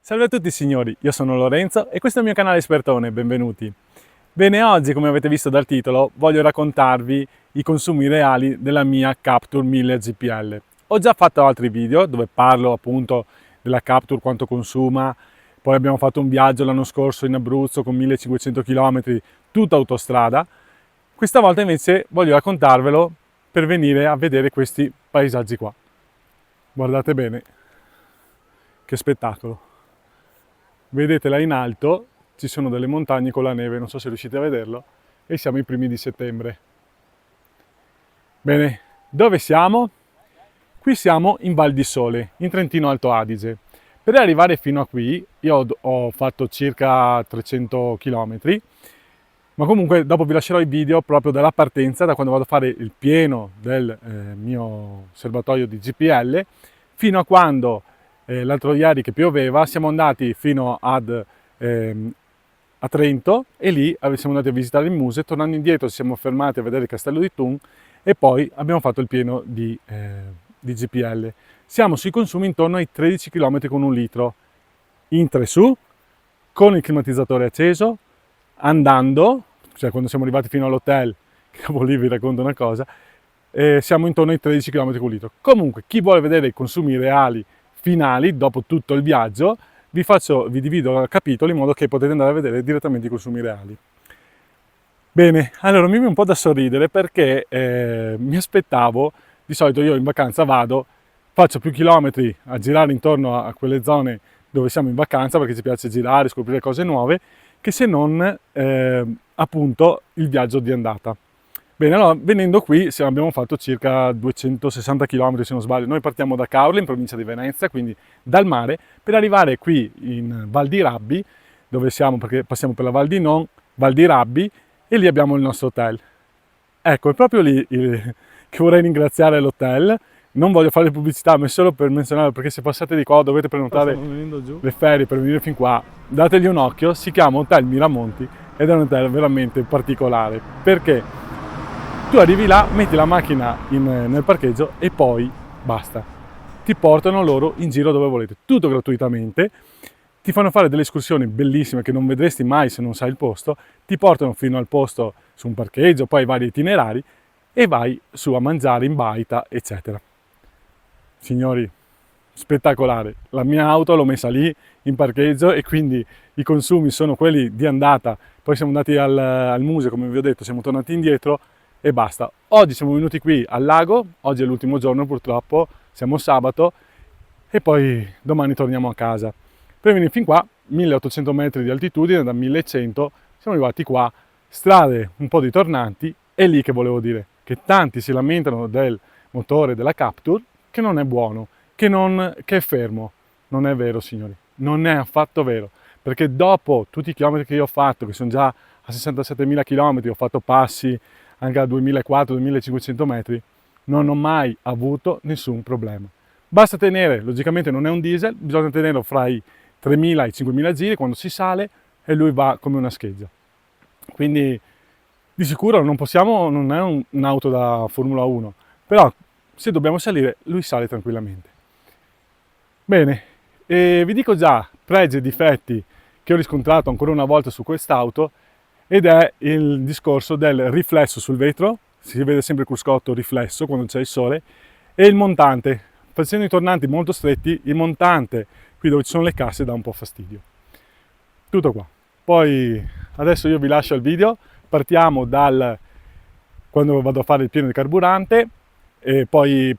Salve a tutti signori, io sono Lorenzo e questo è il mio canale Espertone, benvenuti. Bene, oggi come avete visto dal titolo voglio raccontarvi i consumi reali della mia Captur 1000 GPL. Ho già fatto altri video dove parlo appunto della Captur, quanto consuma, poi abbiamo fatto un viaggio l'anno scorso in Abruzzo con 1500 km, tutta autostrada. Questa volta invece voglio raccontarvelo per venire a vedere questi paesaggi qua. Guardate bene, che spettacolo! Vedete là in alto ci sono delle montagne con la neve, non so se riuscite a vederlo, e siamo i primi di settembre. Bene, dove siamo? Qui siamo in Val di Sole, in Trentino Alto Adige. Per arrivare fino a qui io ho fatto circa 300 km, ma comunque dopo vi lascerò i video proprio dalla partenza, da quando vado a fare il pieno del mio serbatoio di GPL, fino a quando l'altro ieri che pioveva siamo andati fino a Trento e lì siamo andati a visitare il Muse. Tornando indietro ci siamo fermati a vedere il castello di Thun e poi abbiamo fatto il pieno di GPL. Siamo sui consumi intorno ai 13 km con un litro, in 3 su, con il climatizzatore acceso, andando, cioè quando siamo arrivati fino all'hotel, che lì vi racconto una cosa, siamo intorno ai 13 km con litro. Comunque, chi vuole vedere i consumi reali finali, dopo tutto il viaggio, vi divido a capitoli in modo che potete andare a vedere direttamente i consumi reali. Bene, allora mi viene un po' da sorridere perché mi aspettavo, di solito io in vacanza vado, faccio più chilometri a girare intorno a quelle zone dove siamo in vacanza perché ci piace girare, scoprire cose nuove, che se non appunto il viaggio di andata. Bene, allora venendo qui abbiamo fatto circa 260 km se non sbaglio. Noi partiamo da Caorle in provincia di Venezia, quindi dal mare, per arrivare qui in Val di Rabbi, dove siamo perché passiamo per la Val di Non, Val di Rabbi, e lì abbiamo il nostro hotel. Ecco, è proprio lì che vorrei ringraziare l'hotel. Non voglio fare pubblicità, ma è solo per menzionare, perché se passate di qua dovete prenotare le ferie per venire fin qua, dategli un occhio. Si chiama Hotel Miramonti ed è un hotel veramente particolare, perché tu arrivi là, metti la macchina nel parcheggio e poi basta. Ti portano loro in giro dove volete, tutto gratuitamente. Ti fanno fare delle escursioni bellissime che non vedresti mai se non sai il posto. Ti portano fino al posto su un parcheggio, poi vari itinerari e vai su a mangiare in baita, eccetera. Signori, spettacolare. La mia auto l'ho messa lì in parcheggio e quindi i consumi sono quelli di andata. Poi siamo andati al museo, come vi ho detto, siamo tornati indietro e basta. Oggi siamo venuti qui al lago, oggi è l'ultimo giorno purtroppo, siamo sabato e poi domani torniamo a casa. Per venire fin qua, 1800 metri di altitudine, da 1100, siamo arrivati qua, strade un po' di tornanti, è lì che volevo dire, che tanti si lamentano del motore della Captur, che non è buono, che è fermo. Non è vero signori, non è affatto vero, perché dopo tutti i chilometri che io ho fatto, che sono già a 67.000 km, ho fatto passi anche a 2.400-2.500 metri, non ho mai avuto nessun problema. Basta tenere, logicamente non è un diesel, bisogna tenerlo fra i 3.000 e i 5.000 giri quando si sale e lui va come una scheggia. Quindi di sicuro non è un'auto da Formula 1, però se dobbiamo salire lui sale tranquillamente. Bene, e vi dico già pregi e difetti che ho riscontrato ancora una volta su quest'auto ed è il discorso del riflesso sul vetro, si vede sempre il cruscotto riflesso quando c'è il sole, e il montante. Facendo i tornanti molto stretti, il montante qui dove ci sono le casse dà un po' fastidio. Tutto qua. Poi adesso io vi lascio il video, partiamo quando vado a fare il pieno di carburante e poi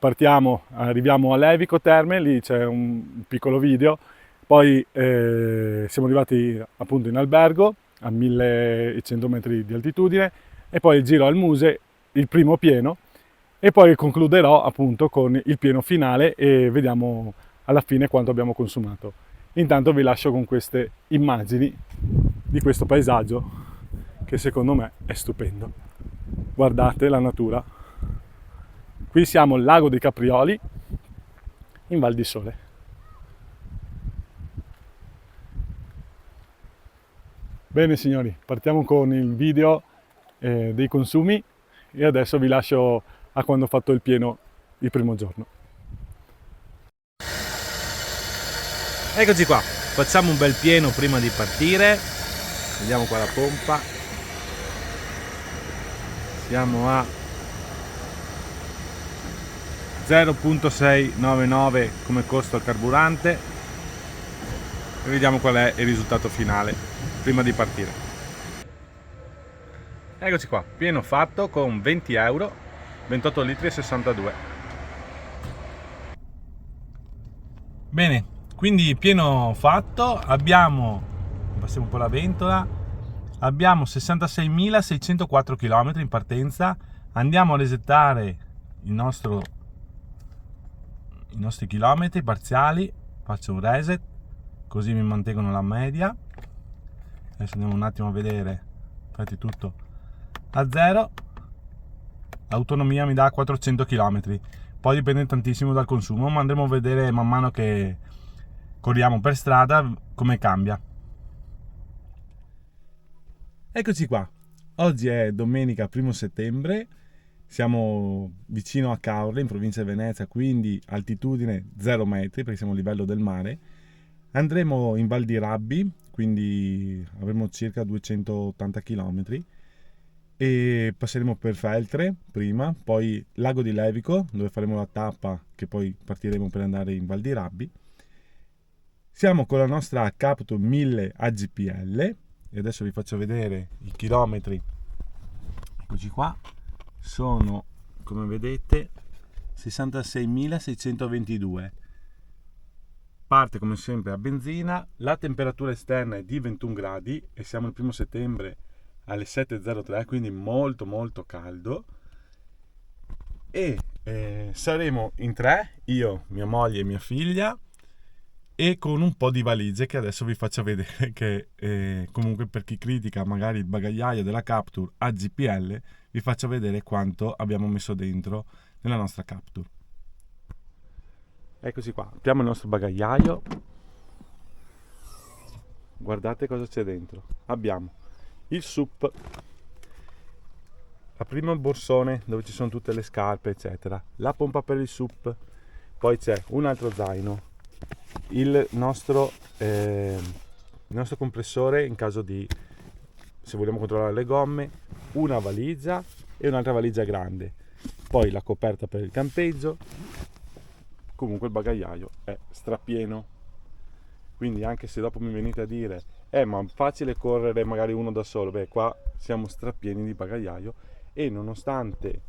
arriviamo a Levico Terme, lì c'è un piccolo video, poi siamo arrivati appunto in albergo a 1100 metri di altitudine e poi il giro al Muse, il primo pieno, e poi concluderò appunto con il pieno finale e vediamo alla fine quanto abbiamo consumato. Intanto vi lascio con queste immagini di questo paesaggio che secondo me è stupendo. Guardate la natura. Qui siamo al lago dei Caprioli in Val di Sole. Bene signori, partiamo con il video dei consumi e adesso vi lascio a quando ho fatto il pieno il primo giorno. Eccoci qua, facciamo un bel pieno prima di partire. Vediamo qua la pompa. Siamo a 0,699 come costo al carburante e vediamo qual è il risultato finale prima di partire. Eccoci qua, pieno fatto con 20 euro, 28 litri e 62. Bene, quindi pieno fatto, passiamo un po' la ventola, abbiamo 66.604 km in partenza, andiamo a resettare i nostri chilometri parziali, faccio un reset, così mi mantengono la media. Adesso andiamo un attimo a vedere, fate tutto a zero, l'autonomia mi dà 400 km, poi dipende tantissimo dal consumo, ma andremo a vedere man mano che corriamo per strada come cambia. Eccoci qua, oggi è domenica 1 settembre, siamo vicino a Caorle in provincia di Venezia, quindi altitudine 0 metri perché siamo a livello del mare. Andremo in Val di Rabbi, quindi avremo circa 280 km e passeremo per Feltre prima, poi Lago di Levico dove faremo la tappa che poi partiremo per andare in Val di Rabbi. Siamo con la nostra Captur 1000 AGPL e adesso vi faccio vedere i chilometri. Eccoci qua, sono come vedete 66.622. Parte come sempre a benzina, la temperatura esterna è di 21 gradi e siamo il 1 settembre alle 7.03, quindi molto molto caldo. E saremo in 3, io, mia moglie e mia figlia, e con un po' di valigie che adesso vi faccio vedere, che comunque per chi critica magari il bagagliaio della Captur AGPL, vi faccio vedere quanto abbiamo messo dentro nella nostra Captur. Eccoci qua, apriamo il nostro bagagliaio, guardate cosa c'è dentro. Abbiamo il SUP, la prima borsone dove ci sono tutte le scarpe eccetera, la pompa per il SUP, poi c'è un altro zaino, il nostro compressore in caso di, se vogliamo controllare le gomme, una valigia e un'altra valigia grande, poi la coperta per il campeggio. Comunque il bagagliaio è strapieno, quindi anche se dopo mi venite a dire ma è facile correre magari uno da solo, qua siamo strapieni di bagagliaio e nonostante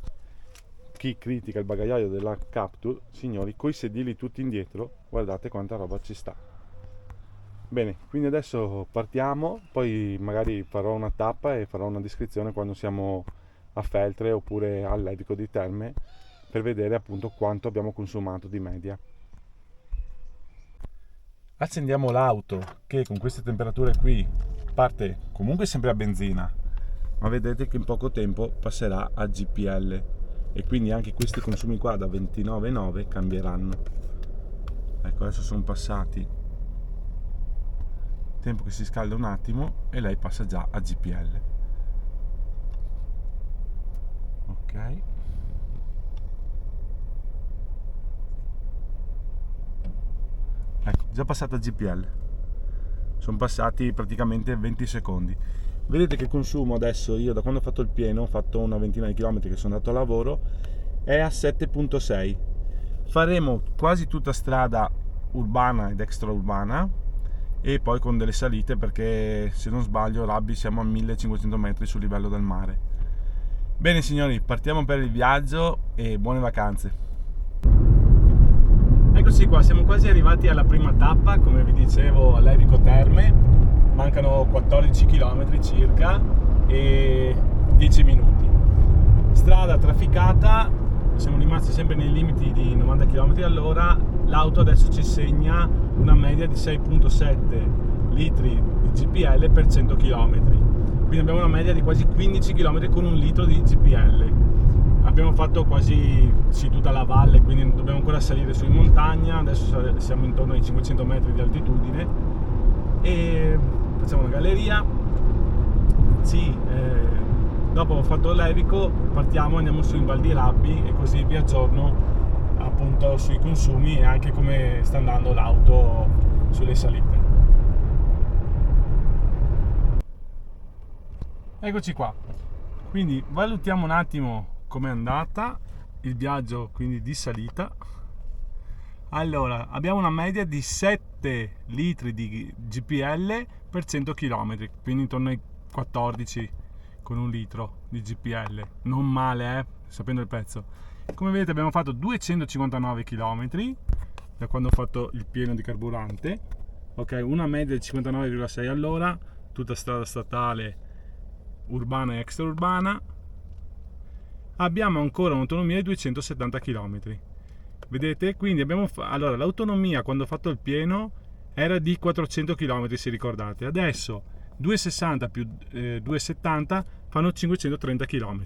chi critica il bagagliaio della Captur, signori, coi sedili tutti indietro, guardate quanta roba ci sta. Bene, quindi adesso partiamo, poi magari farò una tappa e farò una descrizione quando siamo a Feltre oppure al Levico di Terme per vedere appunto quanto abbiamo consumato di media. Accendiamo l'auto che con queste temperature qui parte comunque sempre a benzina, ma vedete che in poco tempo passerà a GPL e quindi anche questi consumi qua da 29,9 cambieranno. Ecco, adesso sono passati tempo che si scalda un attimo e lei passa già a GPL. Ok, ecco, già passata a GPL, sono passati praticamente 20 secondi. Vedete che il consumo adesso, io da quando ho fatto il pieno, ho fatto una ventina di chilometri che sono andato a lavoro, è a 7.6. faremo quasi tutta strada urbana ed extraurbana e poi con delle salite, perché se non sbaglio Rabbi siamo a 1500 metri sul livello del mare. Bene signori, partiamo per il viaggio e buone vacanze. Eccoci qua, siamo quasi arrivati alla prima tappa, come vi dicevo, a Levico Terme. Mancano 14 km circa e 10 minuti. Strada trafficata, siamo rimasti sempre nei limiti di 90 km all'ora. L'auto adesso ci segna una media di 6.7 litri di GPL per 100 km. Quindi abbiamo una media di quasi 15 km con un litro di GPL. Abbiamo fatto quasi tutta la valle, quindi dobbiamo ancora salire su in montagna. Adesso siamo intorno ai 500 metri di altitudine e facciamo una galleria. Dopo ho fatto Levico, partiamo, andiamo su in Val di Rabbi e così vi aggiorno visto sui consumi e anche come sta andando l'auto sulle salite. Eccoci qua, quindi valutiamo un attimo com'è andata il viaggio, quindi di salita. Allora, abbiamo una media di 7 litri di GPL per 100 km, quindi intorno ai 14 con un litro di GPL. Non male, sapendo il prezzo. Come vedete abbiamo fatto 259 km da quando ho fatto il pieno di carburante. Ok, una media di 59,6 all'ora, tutta strada statale, urbana e extraurbana. Abbiamo ancora un'autonomia di 270 km. Vedete? Quindi abbiamo allora l'autonomia quando ho fatto il pieno era di 400 km, se ricordate. Adesso 260 più 270 fanno 530 km.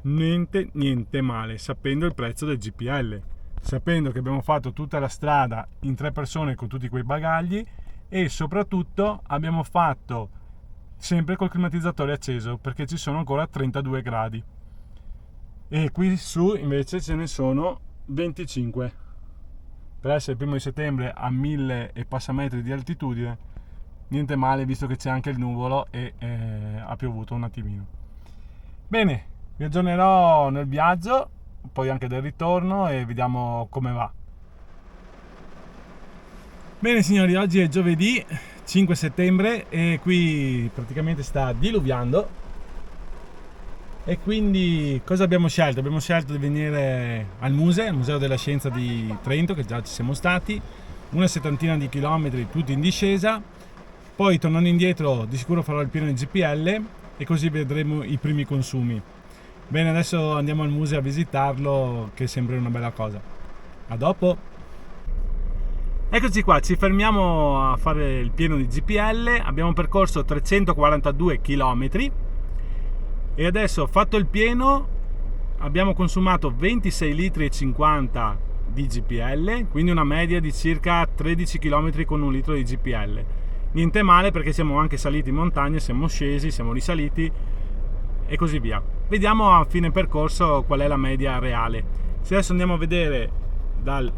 Niente male, sapendo il prezzo del GPL, sapendo che abbiamo fatto tutta la strada in 3 persone con tutti quei bagagli e soprattutto abbiamo fatto sempre col climatizzatore acceso, perché ci sono ancora 32 gradi e qui su invece ce ne sono 25. Per essere il 1° di settembre a 1000 e passa metri di altitudine, niente male, visto che c'è anche il nuvolo e ha piovuto un attimino. Bene, vi aggiornerò nel viaggio, poi anche del ritorno, e vediamo come va. Bene signori, oggi è giovedì 5 settembre e qui praticamente sta diluviando. E quindi cosa abbiamo scelto? Abbiamo scelto di venire al Museo della Scienza di Trento, che già ci siamo stati, una settantina di chilometri tutti in discesa, poi tornando indietro di sicuro farò il pieno di GPL e così vedremo i primi consumi. Bene, adesso andiamo al museo a visitarlo, che è sempre una bella cosa. A dopo! Eccoci qua, ci fermiamo a fare il pieno di GPL, abbiamo percorso 342 km e adesso, fatto il pieno, abbiamo consumato 26 litri e 50 di GPL, quindi una media di circa 13 km con un litro di GPL. Niente male, perché siamo anche saliti in montagna, siamo scesi, siamo risaliti e così via. Vediamo a fine percorso qual è la media reale. Se adesso andiamo a vedere dal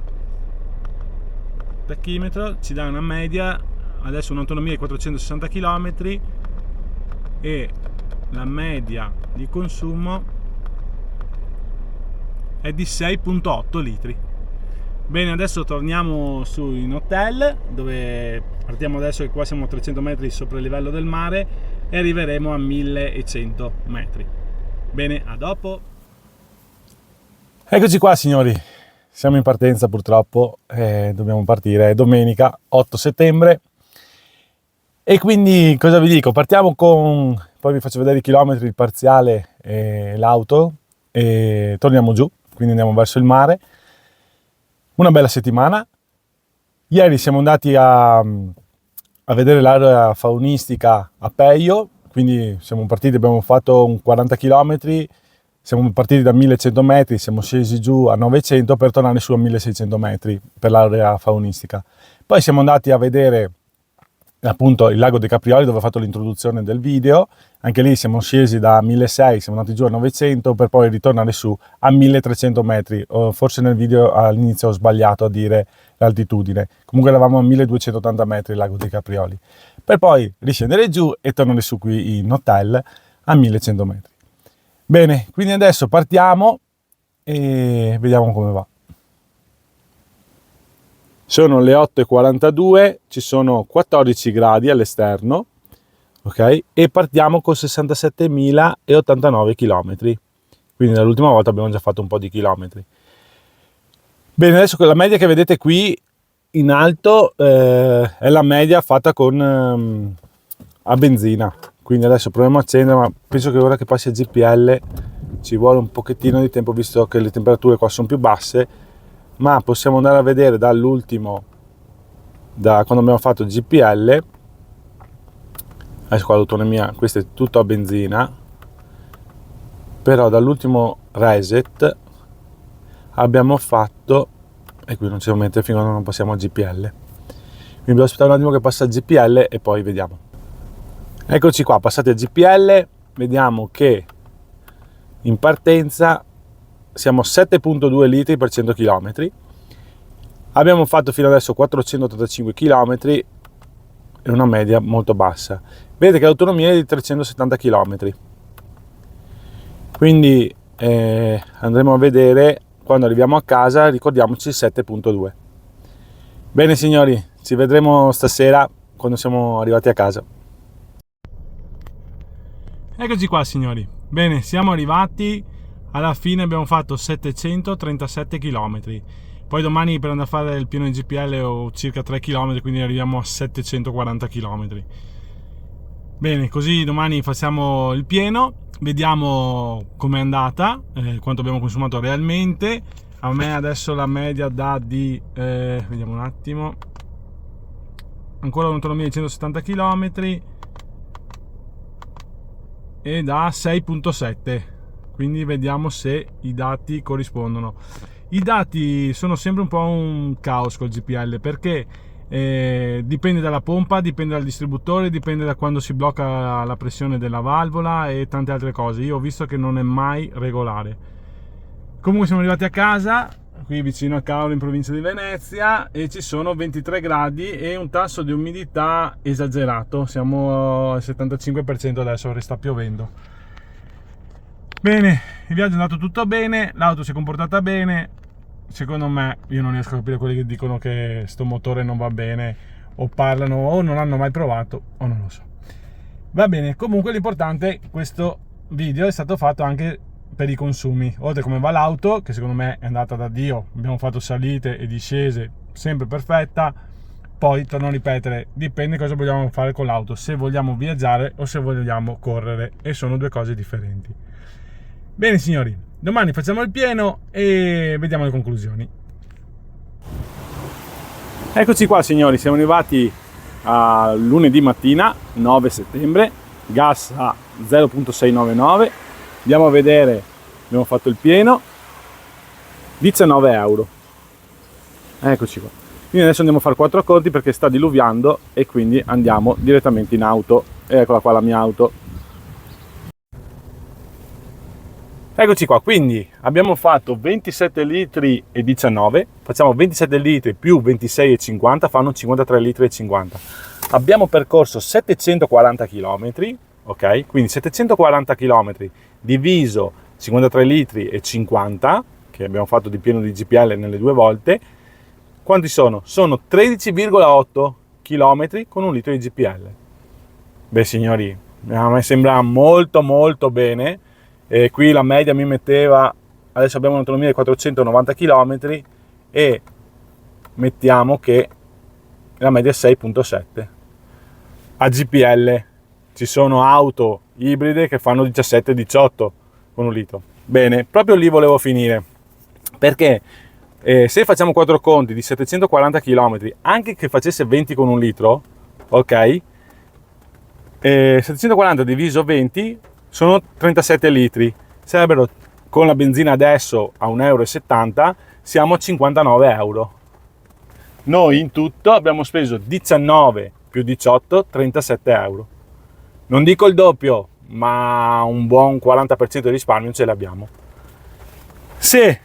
tachimetro, ci dà una media, adesso un'autonomia di 460 km e la media di consumo è di 6,8 litri. Bene, adesso torniamo su in hotel, dove partiamo adesso, che qua siamo a 300 metri sopra il livello del mare e arriveremo a 1100 metri. Bene, a dopo. Eccoci qua signori, siamo in partenza purtroppo, dobbiamo partire domenica 8 settembre e quindi cosa vi dico? Partiamo con, poi vi faccio vedere i chilometri, il parziale e l'auto e torniamo giù, quindi andiamo verso il mare. Una bella settimana. Ieri siamo andati a vedere l'area faunistica a Peio, quindi siamo partiti, abbiamo fatto un 40 km, siamo partiti da 1100 metri, siamo scesi giù a 900 per tornare su a 1600 metri per l'area faunistica. Poi siamo andati a vedere appunto il lago dei Caprioli, dove ho fatto l'introduzione del video. Anche lì siamo scesi da 1600, siamo andati giù a 900 per poi ritornare su a 1300 metri. Forse nel video all'inizio ho sbagliato a dire l'altitudine, comunque eravamo a 1280 metri il lago dei Caprioli, per poi riscendere giù e tornare su qui in hotel a 1100 metri. Bene, quindi adesso partiamo e vediamo come va. Sono le 8:42, ci sono 14 gradi all'esterno, ok? E partiamo con 67.089 km. Quindi dall'ultima volta abbiamo già fatto un po' di chilometri. Bene, adesso la media che vedete qui in alto è la media fatta con a benzina. Quindi adesso proviamo a accendere, ma penso che ora che passi a GPL ci vuole un pochettino di tempo, visto che le temperature qua sono più basse. Ma possiamo andare a vedere dall'ultimo, da quando abbiamo fatto GPL, adesso qua l'autonomia, questo è tutto a benzina, però dall'ultimo reset abbiamo fatto, e qui non ci devo mettere fino a quando non passiamo a GPL, quindi dobbiamo aspettare un attimo che passa a GPL e poi vediamo. Eccoci qua, passati a GPL, vediamo che in partenza siamo a 7,2 litri per 100 km. Abbiamo fatto fino adesso 485 km e una media molto bassa. Vedete che l'autonomia è di 370 km. Quindi andremo a vedere quando arriviamo a casa, ricordiamoci il 7,2. Bene signori, ci vedremo stasera quando siamo arrivati a casa. Eccoci qua signori, bene, siamo arrivati, alla fine abbiamo fatto 737 km, poi domani per andare a fare il pieno di GPL ho circa 3 km, quindi arriviamo a 740 km. Bene, così domani facciamo il pieno, vediamo com'è andata, quanto abbiamo consumato realmente. A me adesso la media dà di, vediamo un attimo, ancora un'autonomia di 170 km e da 6,7, quindi vediamo se i dati corrispondono. I dati sono sempre un po' un caos col GPL, perché dipende dalla pompa, dipende dal distributore, dipende da quando si blocca la pressione della valvola e tante altre cose. Io ho visto che non è mai regolare. Comunque siamo arrivati a casa, qui vicino a Caolo in provincia di Venezia, e ci sono 23 gradi e un tasso di umidità esagerato, siamo al 75% adesso, ora sta piovendo. Bene, il viaggio è andato tutto bene, l'auto si è comportata bene. Secondo me, io non riesco a capire quelli che dicono che sto motore non va bene, o parlano o non hanno mai provato, o non lo so. Va bene, comunque l'importante, questo video è stato fatto anche per i consumi, oltre come va l'auto, che secondo me è andata da Dio, abbiamo fatto salite e discese sempre perfetta. Poi torno a ripetere, dipende cosa vogliamo fare con l'auto, se vogliamo viaggiare o se vogliamo correre, e sono due cose differenti. Bene signori, domani facciamo il pieno e vediamo le conclusioni. Eccoci qua signori, siamo arrivati a lunedì mattina 9 settembre, gas a 0,699. Andiamo a vedere, abbiamo fatto il pieno, 19 euro. Eccoci qua. Quindi adesso andiamo a fare 4 conti perché sta diluviando e quindi andiamo direttamente in auto. Eccola qua la mia auto. Eccoci qua, quindi abbiamo fatto 27 litri e 19, facciamo 27 litri più 26,50, fanno 53 litri e 50. Abbiamo percorso 740 km, ok? Quindi 740 km diviso 53 litri e 50, che abbiamo fatto di pieno di GPL nelle due volte, quanti sono? Sono 13,8 km con un litro di GPL. Beh signori, a me sembra molto molto bene. E qui la media mi metteva, adesso abbiamo un'autonomia di 490 km e mettiamo che la media è 6,7. A GPL ci sono auto ibride che fanno 17-18 con un litro. Bene, proprio lì volevo finire, perché se facciamo 4 conti di 740 km, anche che facesse 20 con un litro, ok, 740 diviso 20 sono 37 litri, sarebbero, con la benzina adesso a 1,70 euro, siamo a 59 euro. Noi in tutto abbiamo speso 19 più 18, 37 euro. Non dico il doppio, ma un buon 40% di risparmio ce l'abbiamo. Se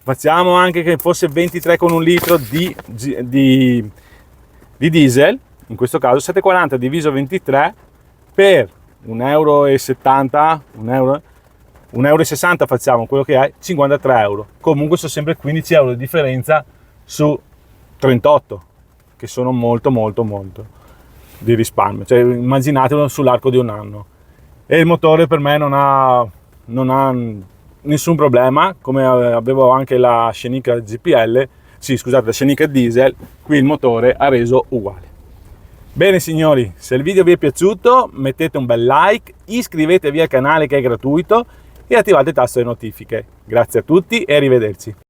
facciamo anche che fosse 23 con un litro di diesel, in questo caso 740 diviso 23 per 1,70 euro, 1,60 euro facciamo, quello che è 53 euro. Comunque sono sempre 15 euro di differenza su 38, che sono molto molto molto di risparmio, cioè immaginatelo sull'arco di un anno. E il motore per me non ha nessun problema, come avevo anche la Scenic GPL, sì scusate, la Scenic diesel, qui il motore ha reso uguale. Bene signori, se il video vi è piaciuto mettete un bel like, iscrivetevi al canale che è gratuito e attivate il tasto delle notifiche. Grazie a tutti e arrivederci.